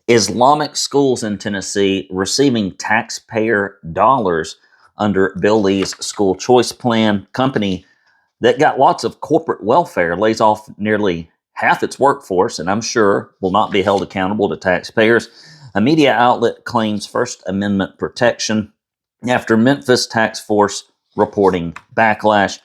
Islamic schools in Tennessee receiving taxpayer dollars under Bill Lee's school choice plan. Company that got lots of corporate welfare lays off nearly half its workforce, and I'm sure will not be held accountable to taxpayers. A media outlet claims First Amendment protection after Memphis tax force reporting backlash.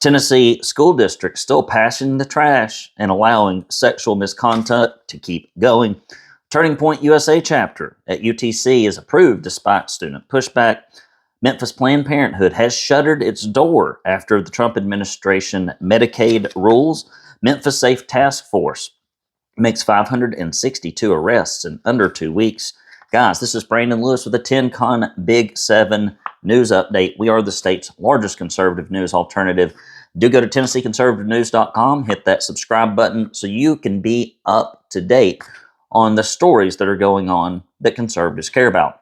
Tennessee school districts still passing the trash and allowing sexual misconduct to keep going. Turning Point USA chapter at UTC is approved despite student pushback. Memphis Planned Parenthood has shuttered its door after the Trump administration Medicaid rules. Memphis Safe Task Force makes 562 arrests in under 2 weeks. Guys, this is Brandon Lewis with a 10-Con Big 7 news update. We are the state's largest conservative news alternative. Do go to TennesseeConservativeNews.com, hit that subscribe button so you can be up to date on the stories that are going on that conservatives care about.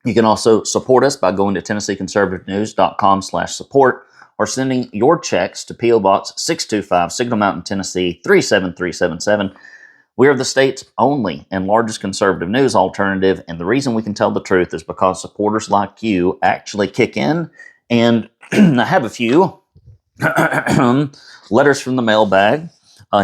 You can also support us by going to TennesseeConservativeNews.com/support or sending your checks to P.O. Box 625, Signal Mountain, Tennessee 37377. We are the state's only and largest conservative news alternative, and the reason we can tell the truth is because supporters like you actually kick in. And I have a few letters from the mailbag.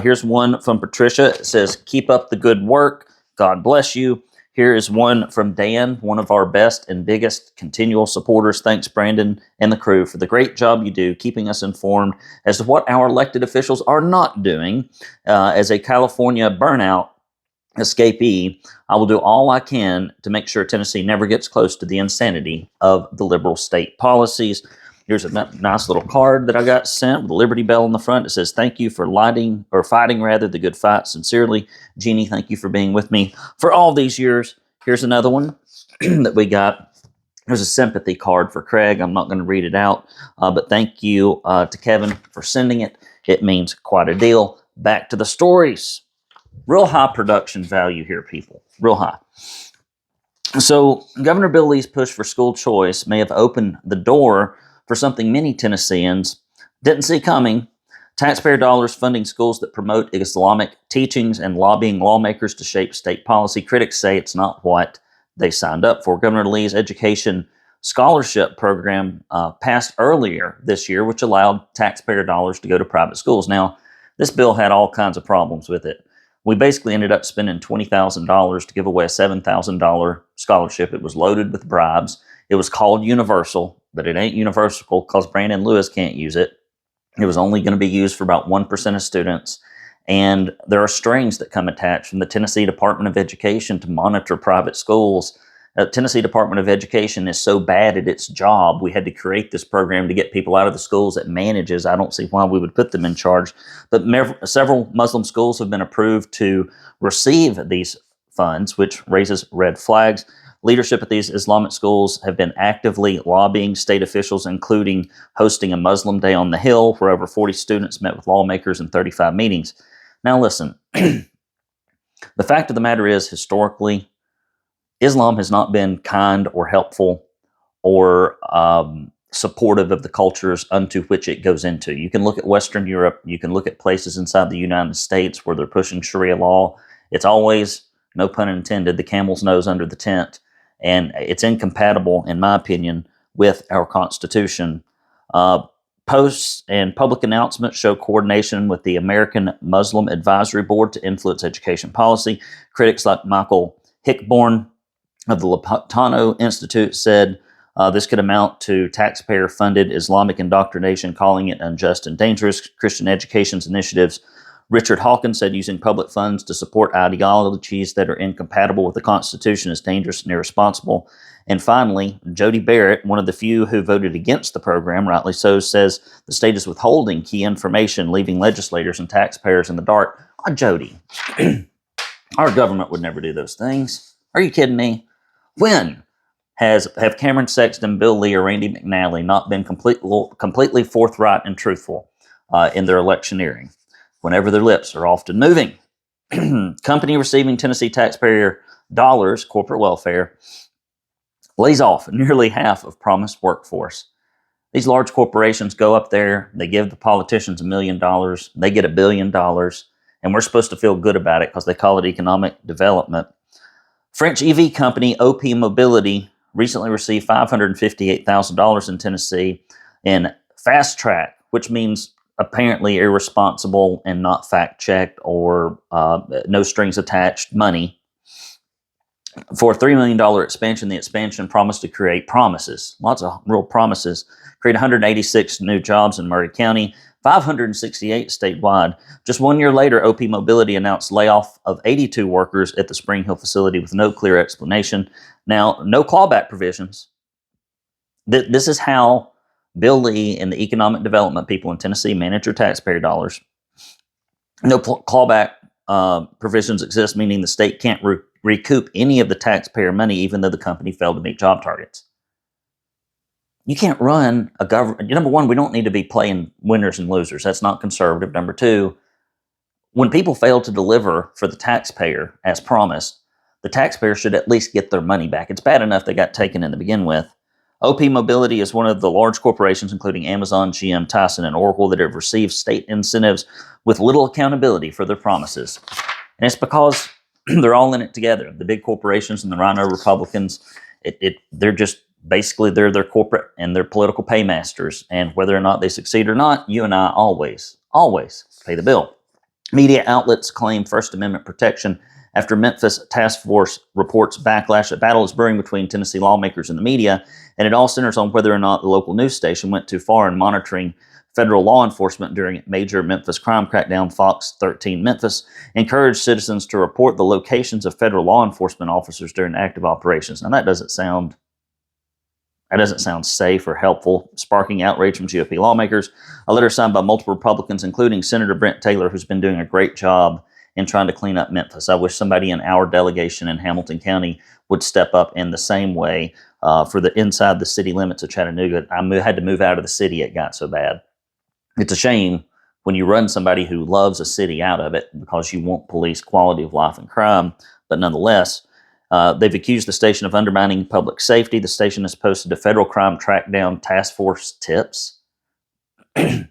Here's one from Patricia. It says, "Keep up the good work. God bless you." Here is one from Dan, one of our best and biggest continual supporters. "Thanks, Brandon and the crew, for the great job you do keeping us informed as to what our elected officials are not doing. As a California burnout escapee, I will do all I can to make sure Tennessee never gets close to the insanity of the liberal state policies." Here's a nice little card that I got sent with a Liberty Bell on the front. It says, "Thank you for fighting the good fight. Sincerely, Jeannie, thank you for being with me for all these years." Here's another one that we got. There's a sympathy card for Craig. I'm not going to read it out, but thank you to Kevin for sending it. It means quite a deal. Back to the stories. Real high production value here, people. Real high. So Governor Bill Lee's push for school choice may have opened the door for something many Tennesseans didn't see coming: taxpayer dollars funding schools that promote Islamic teachings and lobbying lawmakers to shape state policy. Critics say it's not what they signed up for. Governor Lee's education scholarship program passed earlier this year, which allowed taxpayer dollars to go to private schools. Now, this bill had all kinds of problems with it. We basically ended up spending $20,000 to give away a $7,000 scholarship. It was loaded with bribes. It was called universal, but it ain't universal because Brandon Lewis can't use it. It was only going to be used for about 1% of students. And there are strings that come attached from the Tennessee Department of Education to monitor private schools. Tennessee Department of Education is so bad at its job, we had to create this program to get people out of the schools it manages. I don't see why we would put them in charge. But several Muslim schools have been approved to receive these funds, which raises red flags. Leadership at these Islamic schools have been actively lobbying state officials, including hosting a Muslim Day on the Hill, where over 40 students met with lawmakers in 35 meetings. Now listen, the fact of the matter is, historically, Islam has not been kind or helpful or supportive of the cultures unto which it goes into. You can look at Western Europe. You can look at places inside the United States where they're pushing Sharia law. It's always, no pun intended, the camel's nose under the tent. And it's incompatible, in my opinion, with our Constitution. Posts and public announcements show coordination with the American Muslim Advisory Board to influence education policy. Critics like Michael Hickborn of the Lopatano Institute said this could amount to taxpayer-funded Islamic indoctrination, calling it unjust and dangerous. Christian Education's initiatives. Richard Hawkins said using public funds to support ideologies that are incompatible with the Constitution is dangerous and irresponsible. And finally, Jody Barrett, one of the few who voted against the program, rightly so, says the state is withholding key information, leaving legislators and taxpayers in the dark. Oh, Jody, our government would never do those things. Are you kidding me? When have Cameron Sexton, Bill Lee, or Randy McNally not been completely forthright and truthful in their electioneering? Whenever their lips are often moving. Company receiving Tennessee taxpayer dollars, corporate welfare, lays off nearly half of promised workforce. These large corporations go up there, they give the politicians $1 million, they get $1 billion, and we're supposed to feel good about it because they call it economic development. French EV company OP Mobility recently received $558,000 in Tennessee in fast track, which means apparently irresponsible and not fact-checked or no strings attached money for a $3 million expansion. The expansion promised to create lots of real promises, create 186 new jobs in Murray County, 568 statewide. Just 1 year later, OP Mobility announced layoff of 82 workers at the Spring Hill facility with no clear explanation. Now, no clawback provisions. This is how Bill Lee and the economic development people in Tennessee manage your taxpayer dollars. No clawback provisions exist, meaning the state can't recoup any of the taxpayer money, even though the company failed to meet job targets. You can't run a government. Number one, we don't need to be playing winners and losers. That's not conservative. Number two, when people fail to deliver for the taxpayer as promised, the taxpayer should at least get their money back. It's bad enough they got taken in to begin with. OP Mobility is one of the large corporations, including Amazon, GM, Tyson, and Oracle, that have received state incentives with little accountability for their promises. And it's because they're all in it together. The big corporations and the Rhino Republicans, they're just basically they're their corporate and their political paymasters. And whether or not they succeed or not, you and I always pay the bill. Media outlets claim First Amendment protection after Memphis task force reports backlash. A battle is brewing between Tennessee lawmakers and the media, and it all centers on whether or not the local news station went too far in monitoring federal law enforcement during a major Memphis crime crackdown. Fox 13 Memphis encouraged citizens to report the locations of federal law enforcement officers during active operations. Now, that doesn't sound safe or helpful, sparking outrage from GOP lawmakers. A letter signed by multiple Republicans, including Senator Brent Taylor, who's been doing a great job in trying to clean up Memphis. I wish somebody in our delegation in Hamilton County would step up in the same way for the inside the city limits of Chattanooga. I had to move out of the city. It got so bad. It's a shame when you run somebody who loves a city out of it because you want police quality of life and crime, but nonetheless, they've accused the station of undermining public safety. The station has posted a federal crime trackdown task force tips. I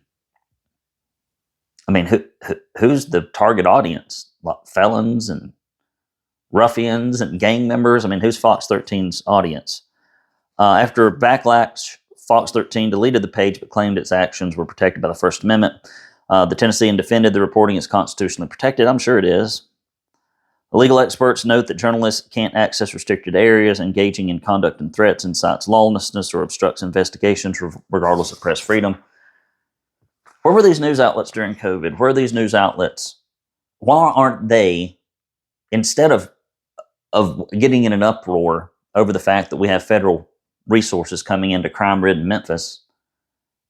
mean, who's the target audience? Like felons and ruffians and gang members? I mean, who's Fox 13's audience? After backlash, Fox 13 deleted the page but claimed its actions were protected by the First Amendment. The Tennessean defended the reporting as constitutionally protected. I'm sure it is. Legal experts note that journalists can't access restricted areas. Engaging in conduct and threats incites lawlessness or obstructs investigations, regardless of press freedom. Where were these news outlets during COVID? Where are these news outlets? Why aren't they, instead of getting in an uproar over the fact that we have federal resources coming into crime-ridden Memphis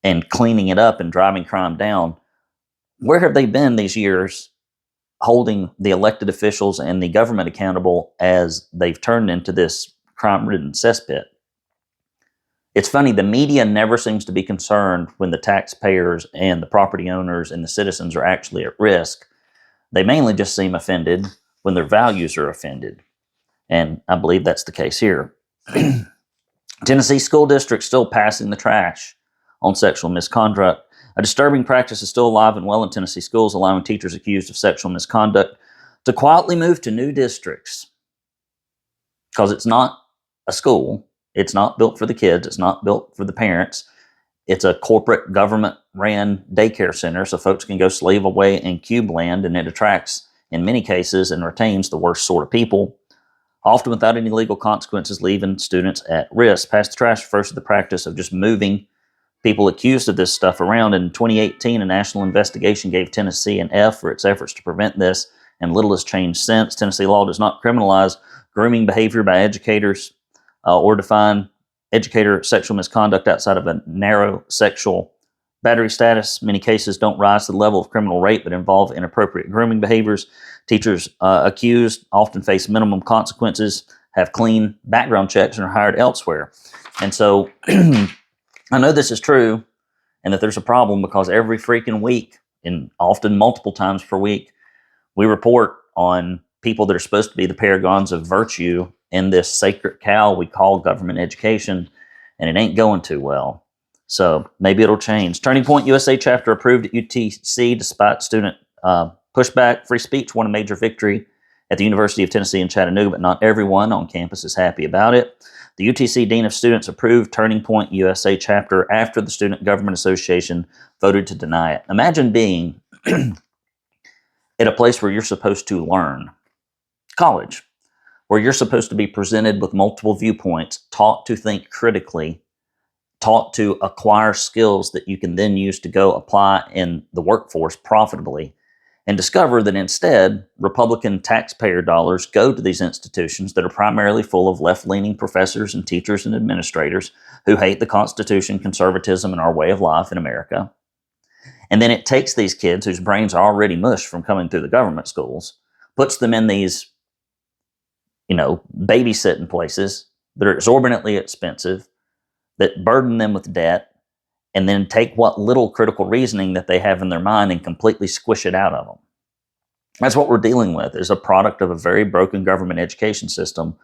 and cleaning it up and driving crime down, where have they been these years holding the elected officials and the government accountable as they've turned into this crime-ridden cesspit? It's funny, the media never seems to be concerned when the taxpayers and the property owners and the citizens are actually at risk. They mainly just seem offended when their values are offended. And I believe that's the case here. Tennessee school districts still passing the trash on sexual misconduct. A disturbing practice is still alive and well in Tennessee schools, allowing teachers accused of sexual misconduct to quietly move to new districts. Because it's not a school. It's not built for the kids. It's not built for the parents. It's a corporate government-ran daycare center, so folks can go slave away in cube land, and it attracts, in many cases, and retains the worst sort of people, often without any legal consequences, leaving students at risk. Pass the trash refers to the practice of just moving people accused of this stuff around. In 2018, a national investigation gave Tennessee an F for its efforts to prevent this, and little has changed since. Tennessee law does not criminalize grooming behavior by educators or define educator sexual misconduct outside of a narrow sexual battery status. Many cases don't rise to the level of criminal rape, but involve inappropriate grooming behaviors. Teachers accused often face minimum consequences, have clean background checks, and are hired elsewhere. And so I know this is true and that there's a problem because every freaking week, and often multiple times per week, we report on people that are supposed to be the paragons of virtue in this sacred cow we call government education, and it ain't going too well. So maybe it'll change. Turning Point USA chapter approved at UTC despite student pushback. Free speech won a major victory at the University of Tennessee in Chattanooga, but not everyone on campus is happy about it. The UTC Dean of Students approved Turning Point USA chapter after the Student Government Association voted to deny it. Imagine being at a place where you're supposed to learn, college, where you're supposed to be presented with multiple viewpoints, taught to think critically, taught to acquire skills that you can then use to go apply in the workforce profitably, and discover that instead, Republican taxpayer dollars go to these institutions that are primarily full of left-leaning professors and teachers and administrators who hate the Constitution, conservatism, and our way of life in America. And then it takes these kids whose brains are already mush from coming through the government schools, puts them in these, babysitting places that are exorbitantly expensive, that burden them with debt, and then take what little critical reasoning that they have in their mind and completely squish it out of them. That's what we're dealing with, is a product of a very broken government education system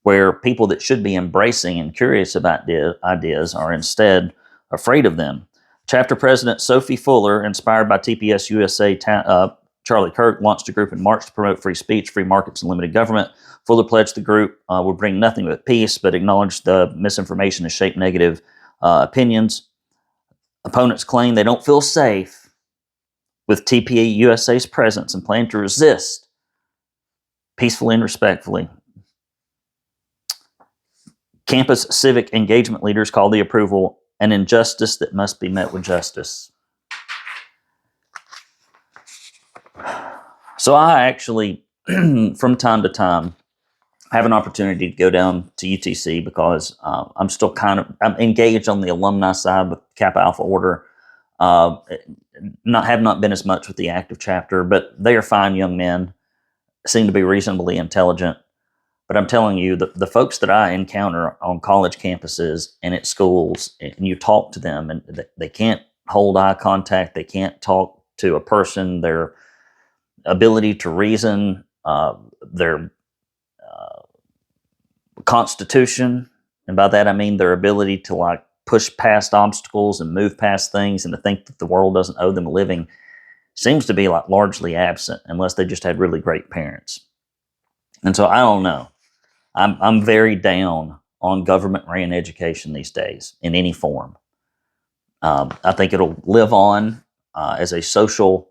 where people that should be embracing and curious about ideas are instead afraid of them. Chapter President Sophie Fuller, inspired by TPS USA Charlie Kirk, launched a group in March to promote free speech, free markets, and limited government. Fuller pledged the group would bring nothing but peace, but acknowledged the misinformation has shaped negative opinions. Opponents claim they don't feel safe with TPA USA's presence and plan to resist peacefully and respectfully. Campus civic engagement leaders call the approval an injustice that must be met with justice. So I actually, from time to time, have an opportunity to go down to UTC because I'm still I'm engaged on the alumni side with Kappa Alpha Order. Have not been as much with the active chapter, but they are fine young men, seem to be reasonably intelligent. But I'm telling you, the folks that I encounter on college campuses and at schools, and you talk to them, and they can't hold eye contact, they can't talk to a person, their ability to reason, their constitution, and by that I mean their ability to push past obstacles and move past things and to think that the world doesn't owe them a living, seems to be largely absent unless they just had really great parents. And so I don't know. I'm very down on government-ran education these days in any form. I think it'll live on as a social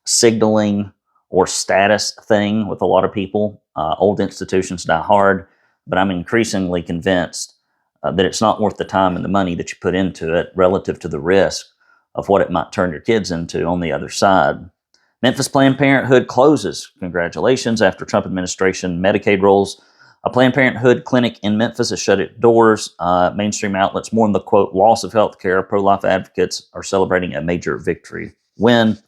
signaling or status thing with a lot of people. Old institutions die hard, but I'm increasingly convinced that it's not worth the time and the money that you put into it relative to the risk of what it might turn your kids into on the other side. Memphis Planned Parenthood closes. Congratulations. After Trump administration Medicaid rules, a Planned Parenthood clinic in Memphis has shut its doors. Mainstream outlets mourn the, quote, loss of health care. Pro-life advocates are celebrating a major victory win.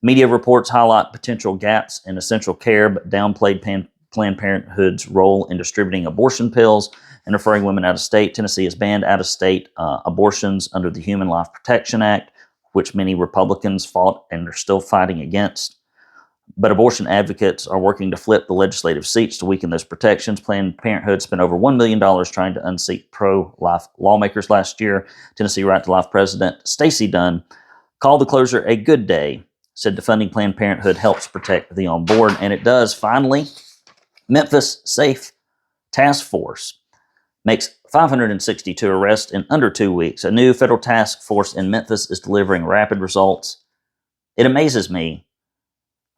Media reports highlight potential gaps in essential care, but downplayed Planned Parenthood's role in distributing abortion pills and referring women out of state. Tennessee has banned out-of-state abortions under the Human Life Protection Act, which many Republicans fought and are still fighting against. But abortion advocates are working to flip the legislative seats to weaken those protections. Planned Parenthood spent over $1 million trying to unseat pro-life lawmakers last year. Tennessee Right to Life President Stacey Dunn called the closure a good day, said defunding Planned Parenthood helps protect the unborn, and it does. Finally, Memphis Safe Task Force makes 562 arrests in under 2 weeks. A new federal task force in Memphis is delivering rapid results. It amazes me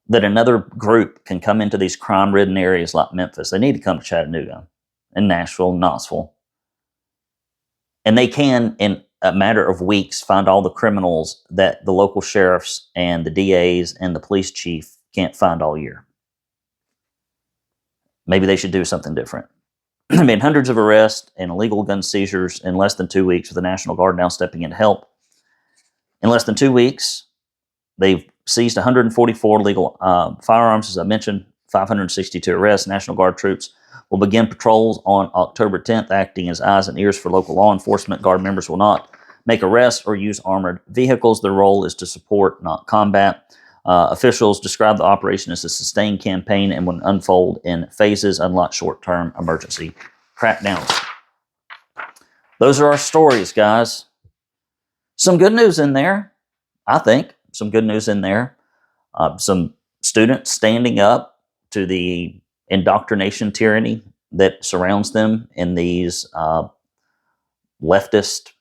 that another group can come into these crime-ridden areas like Memphis. They need to come to Chattanooga and Nashville and Knoxville. And they can, in a matter of weeks, find all the criminals that the local sheriffs and the DAs and the police chief can't find all year. Maybe they should do something different. I mean, hundreds of arrests and illegal gun seizures in less than 2 weeks, with the National Guard now stepping in to help. In less than 2 weeks, they've seized 144 legal firearms, as I mentioned, 562 arrests. National Guard troops will begin patrols on October 10th, acting as eyes and ears for local law enforcement. Guard members will not make arrests or use armored vehicles. Their role is to support, not combat. Officials describe the operation as a sustained campaign and will unfold in phases, unlike short-term emergency crackdowns. Those are our stories, guys. Some good news in there, I think. Some good news in there. Some students standing up to the indoctrination tyranny that surrounds them in these leftist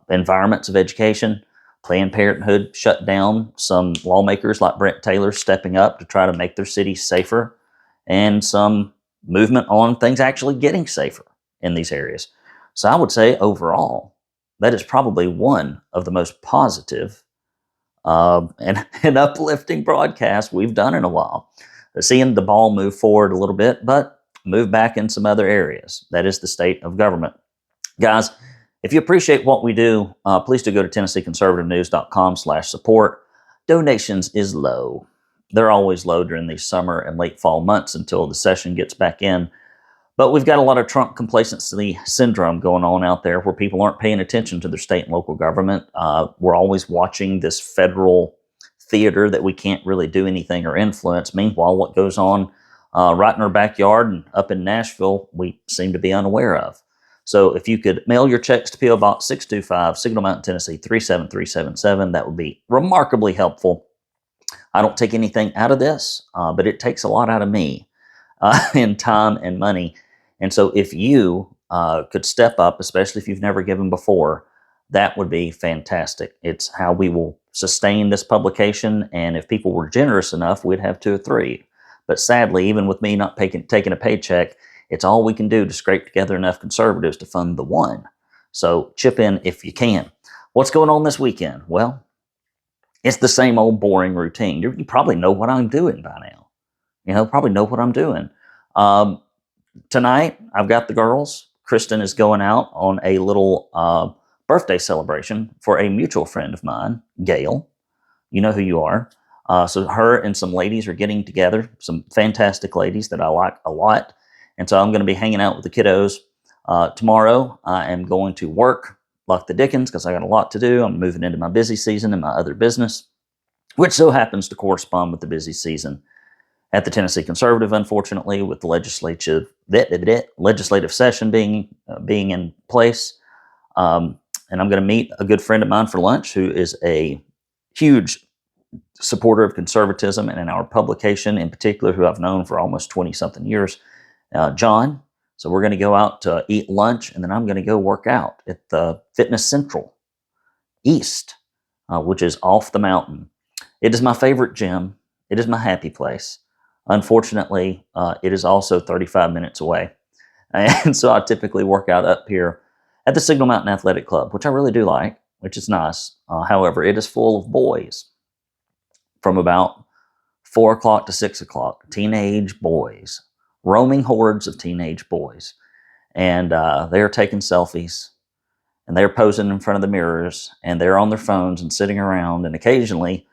environments of education. Planned Parenthood shut down, some lawmakers like Brent Taylor stepping up to try to make their cities safer, and some movement on things actually getting safer in these areas. So I would say overall, that is probably one of the most positive and uplifting broadcasts we've done in a while. Seeing the ball move forward a little bit, but move back in some other areas. That is the state of government. Guys, if you appreciate what we do, please do go to TennesseeConservativeNews.com/support. Donations is low. They're always low during these summer and late fall months until the session gets back in. But we've got a lot of Trump complacency syndrome going on out there where people aren't paying attention to their state and local government. We're always watching this federal theater that we can't really do anything or influence. Meanwhile, what goes on right in our backyard and up in Nashville, we seem to be unaware of. So if you could mail your checks to P.O. Box 625, Signal Mountain, Tennessee 37377, that would be remarkably helpful. I don't take anything out of this, but it takes a lot out of me in time and money. And so if you could step up, especially if you've never given before, that would be fantastic. It's how we will sustain this publication. And if people were generous enough, we'd have 2 or 3. But sadly, even with me not taking a paycheck, it's all we can do to scrape together enough conservatives to fund the one. So chip in if you can. What's going on this weekend? Well, it's the same old boring routine. You probably know what I'm doing by now. Probably know what I'm doing. Tonight, I've got the girls. Kristen is going out on a little birthday celebration for a mutual friend of mine, Gail. You know who you are. So her and some ladies are getting together, some fantastic ladies that I like a lot. And so I'm going to be hanging out with the kiddos. Tomorrow, I am going to work like the dickens because I got a lot to do. I'm moving into my busy season in my other business, which so happens to correspond with the busy season at the Tennessee Conservative, unfortunately, with the legislative session being in place. And I'm going to meet a good friend of mine for lunch who is a huge supporter of conservatism and in our publication in particular, who I've known for almost 20-something years, John. So we're going to go out to eat lunch, and then I'm going to go work out at the Fitness Central East, which is off the mountain. It is my favorite gym. It is my happy place. Unfortunately, it is also 35 minutes away. And so I typically work out up here at the Signal Mountain Athletic Club, which I really do like, which is nice. However, it is full of boys from about 4 o'clock to 6 o'clock, teenage boys, roaming hordes of teenage boys. And they're taking selfies, and they're posing in front of the mirrors, and they're on their phones and sitting around. And occasionally,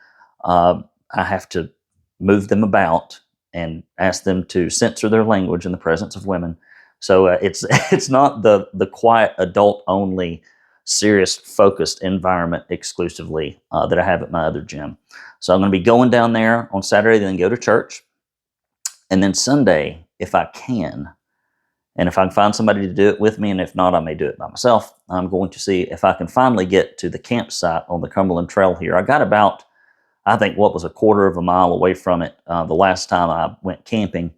I have to move them about and ask them to censor their language in the presence of women. So it's not the quiet, adult-only, serious, focused environment exclusively that I have at my other gym. So I'm going to be going down there on Saturday, then go to church. And then Sunday, if I can, and if I can find somebody to do it with me, and if not, I may do it by myself, I'm going to see if I can finally get to the campsite on the Cumberland Trail here. I got about, I think, what was a quarter of a mile away from it the last time I went camping.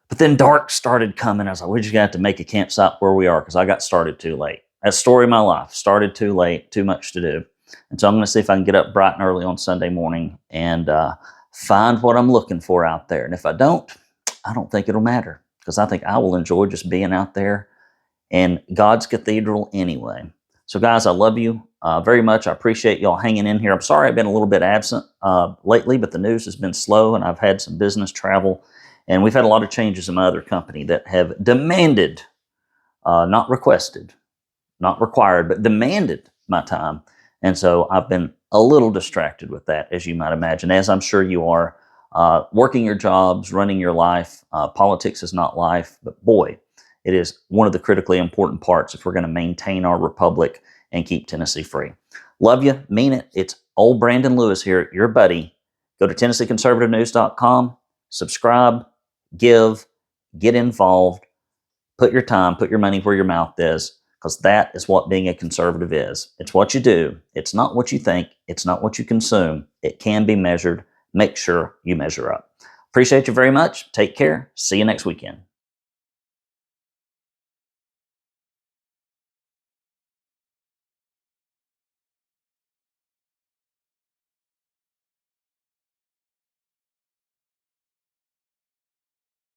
But then dark started coming. I was like, we just got to make a campsite where we are because I got started too late. That's the story of my life. Started too late, too much to do. And so I'm going to see if I can get up bright and early on Sunday morning and find what I'm looking for out there. And if I don't think it'll matter because I think I will enjoy just being out there in God's cathedral anyway. So guys, I love you very much. I appreciate y'all hanging in here. I'm sorry I've been a little bit absent lately, but the news has been slow and I've had some business travel. And we've had a lot of changes in my other company that have demanded, not requested, not required, but demanded my time. And so I've been a little distracted with that, as you might imagine, as I'm sure you are. Working your jobs, running your life. Politics is not life, but boy, it is one of the critically important parts if we're going to maintain our republic and keep Tennessee free. Love you, mean it. It's old Brandon Lewis here, your buddy. Go to TennesseeConservativeNews.com, subscribe, give, get involved, put your time, put your money where your mouth is, because that is what being a conservative is. It's what you do. It's not what you think. It's not what you consume. It can be measured. Make sure you measure up. Appreciate you very much. Take care. See you next weekend.